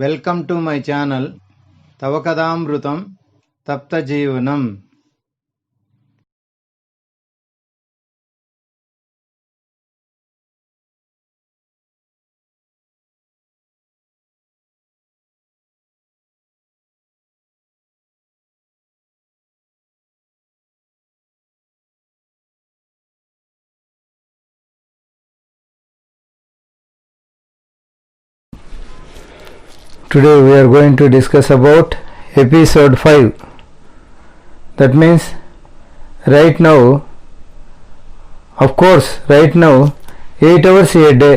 Welcome to my channel తవ కథామృతం తప్త జీవనం. Today we are going to discuss about episode 5. That means right now 8 hours a day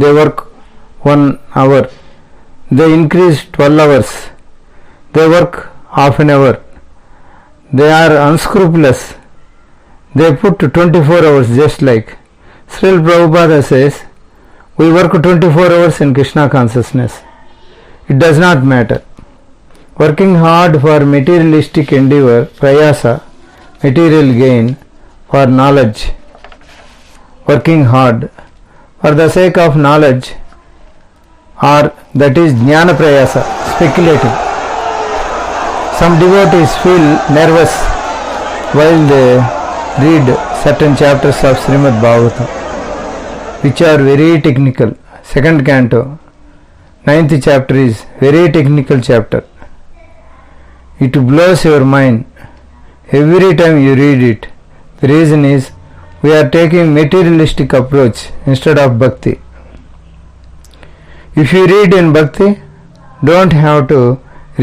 they work 1 hour, they increase 12 hours, they work half an hour, they are unscrupulous, they put 24 hours. Just like Srila Prabhupada says, we work 24 hours in Krishna consciousness. It does not matter. Working hard for materialistic endeavor, prayasa, material gain, for knowledge, working hard for the sake of knowledge, or that is jnana prayasa, speculative. Some devotees feel nervous while they read certain chapters of Srimad Bhagavatam, which are very technical. Second canto, 9th chapter is very technical chapter. It blows your mind every time you read it. The reason is we are taking materialistic approach instead of bhakti. If you read in bhakti, don't have to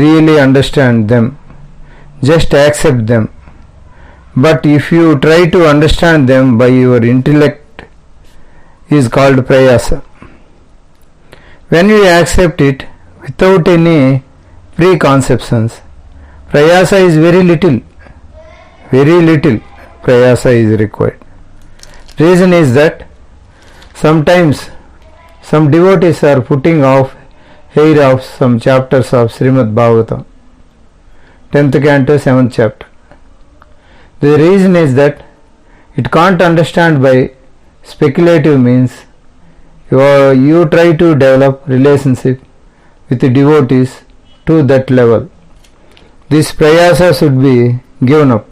really understand them, just accept them. But if you try to understand them by your intellect, is called prayasa. When you accept it without any preconceptions, prayasa is very little prayasa is required. Reason is that sometimes some devotees are putting off hair of some chapters of Srimad Bhagavatam, 10th canto, 7th chapter. The reason is that it can't understand by speculative means. You try to develop relationship with the devotees to that level. This prayasa should be given up.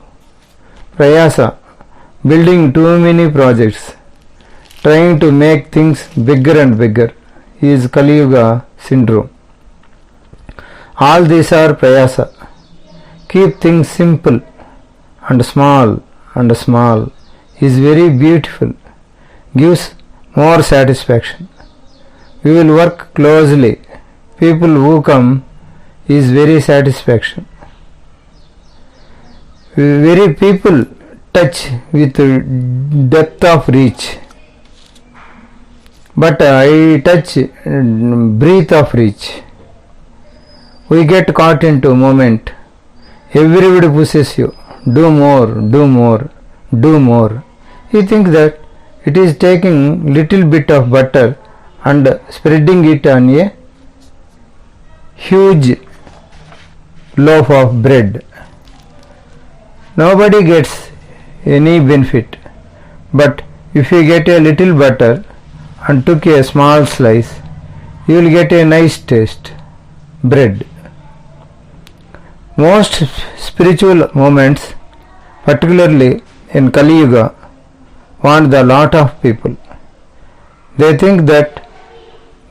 Prayasa, building too many projects, trying to make things bigger and bigger, is Kali Yuga syndrome. All these are prayasa. Keep things simple and small is very beautiful, gives more satisfaction. We will work closely. People who come is very satisfaction. Very people touch with depth of reach, but I touch breadth of reach. We get caught into moment. Everybody pushes you. Do more. You think that it is taking little bit of butter and spreading it on a huge loaf of bread. Nobody gets any benefit. But if you get a little butter and took a small slice, you will get a nice taste. Bread. Most spiritual moments, particularly in Kali Yuga, want the lot of people. They think that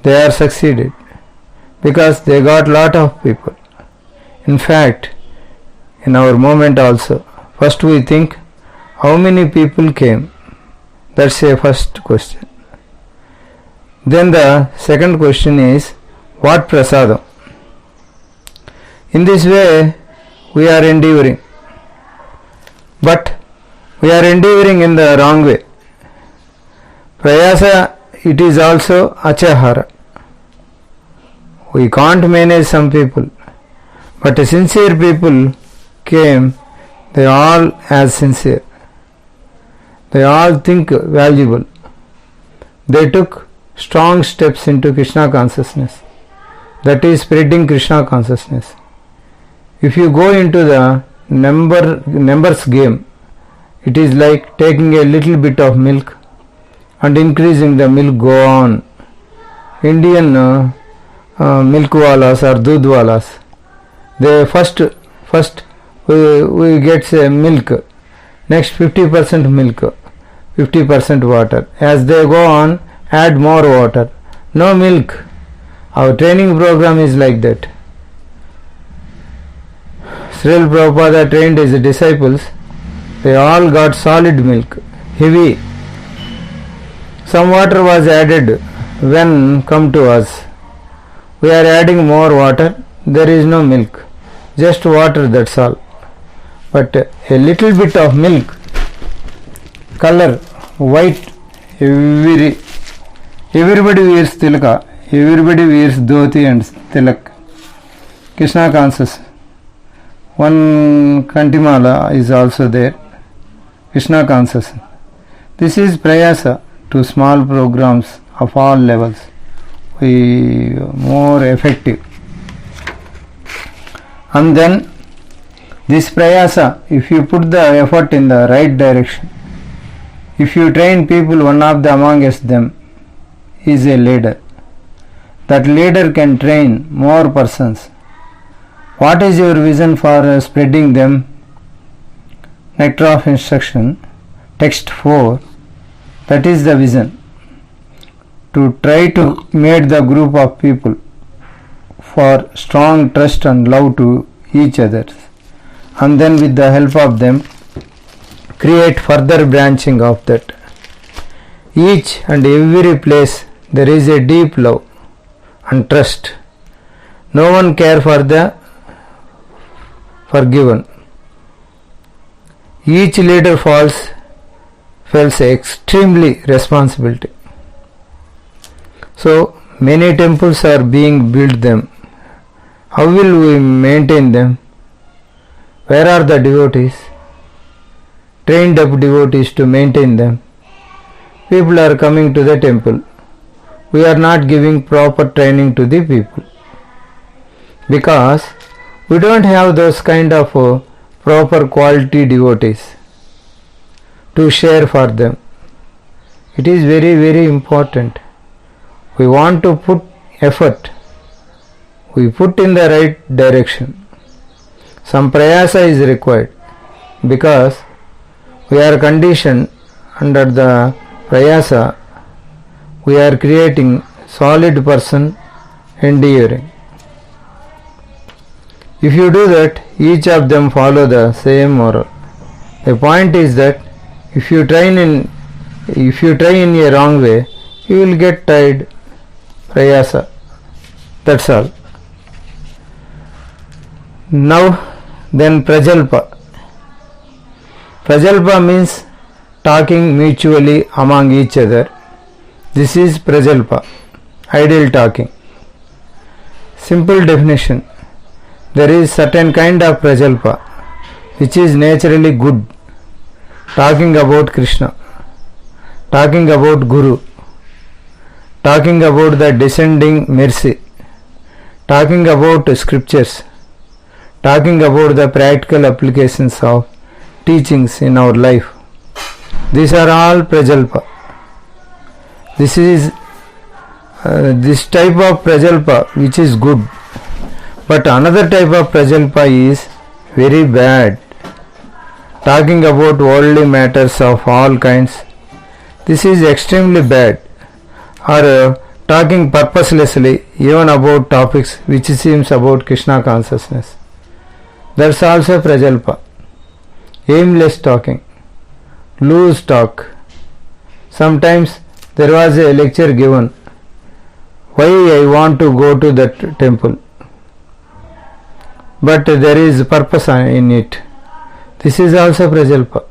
they are succeeded because they got lot of people. In fact, in our moment also, first we think how many people came. That's a first question. Then the second question is what prasadam. In this way we are endeavoring, but we are endeavoring in the wrong way. Prayasa, it is also achahara. We can't manage some people, but sincere people came. They all as sincere. They all think valuable. They took strong steps into Krishna consciousness. That is spreading Krishna consciousness. If you go into the numbers game, it is like taking a little bit of milk and increasing the milk go on. Indian milk walas or doodh walas. They first we get milk, next 50% milk, 50% water. As they go on, add more water. No milk. Our training program is like that. Srila Prabhupada trained his disciples. They all got solid milk, heavy. Some water was added when come to us. We are adding more water. There is no milk, just water, that's all. But a little bit of milk, color white, everybody wears tilaka, everybody wears dhoti and tilak. Krishna conscious. One Kantimala is also there. Krishna conscious. This is prayasa to small programs of all levels. We more effective. And then this prayasa, if you put the effort in the right direction, if you train people, one of the amongst them is a leader. That leader can train more persons. What is your vision for spreading them? Nectar of instruction, text 4, that is the vision. To try to make the group of people for strong trust and love to each other, and then with the help of them create further branching of that. Each and every place there is a deep love and trust. No one care for the forgiven. Each leader feels extremely responsibility. So many temples are being built them. How will we maintain them? Where are the devotees? Trained up devotees to maintain them. People are coming to the temple. We are not giving proper training to the people because we don't have those kind of proper quality devotees to share for them. It is very, very important. We want to put effort. We put in the right direction. Some prayasa is required because we are conditioned under the prayasa. We are creating solid person, enduring. If you do that, each of them follow the same moral. The point is that if you try in a wrong way, you will get tired. Prayasa. That's all. Now then Prajalpa. Prajalpa means talking mutually among each other. This is Prajalpa, ideal talking. Simple definition. There is certain kind of Prajalpa which is naturally good. Talking about Krishna, talking about Guru, talking about the descending mercy, talking about scriptures, talking about the practical applications of teachings in our life. These are all Prajalpa. This is this type of Prajalpa which is good. But another type of Prajalpa is very bad. Talking about worldly matters of all kinds. This is extremely bad. Or talking purposelessly even about topics which seems about Krishna consciousness. That's also Prajalpa. Aimless talking. Loose talk. Sometimes there was a lecture given. Why I want to go to that temple? But there is purpose in it. This is also Prajalpa.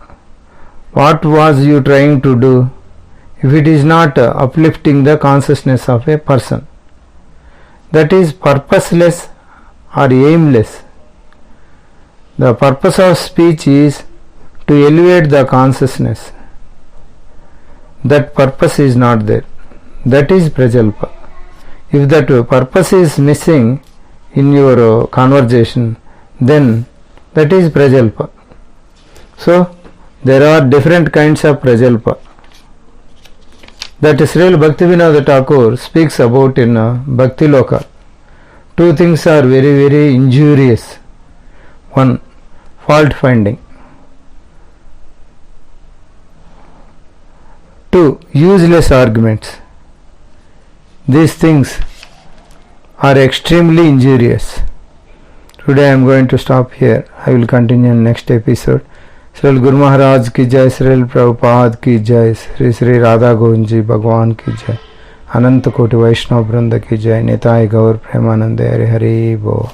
What was you trying to do if it is not uplifting the consciousness of a person? That is purposeless or aimless. The purpose of speech is to elevate the consciousness. That purpose is not there. That is Prajalpa. If that purpose is missing in your conversation, then that is Prajalpa. So there are different kinds of Prajalpa that Srila Bhaktivinoda Thakur speaks about in Bhakti Loka. Two things are very, very injurious. One, fault finding. Two, useless arguments. These things are extremely injurious. Today I am going to stop here. I will continue in next episode. Srila Guru Maharaj की जय, श्रील प्रभुपाद की जय, श्री श्री राधा गोविंद जी भगवान की जय, अनंत कोटि वैष्णव वृंद की जय, निताय गौर प्रेमानंद हरि हरि बोल।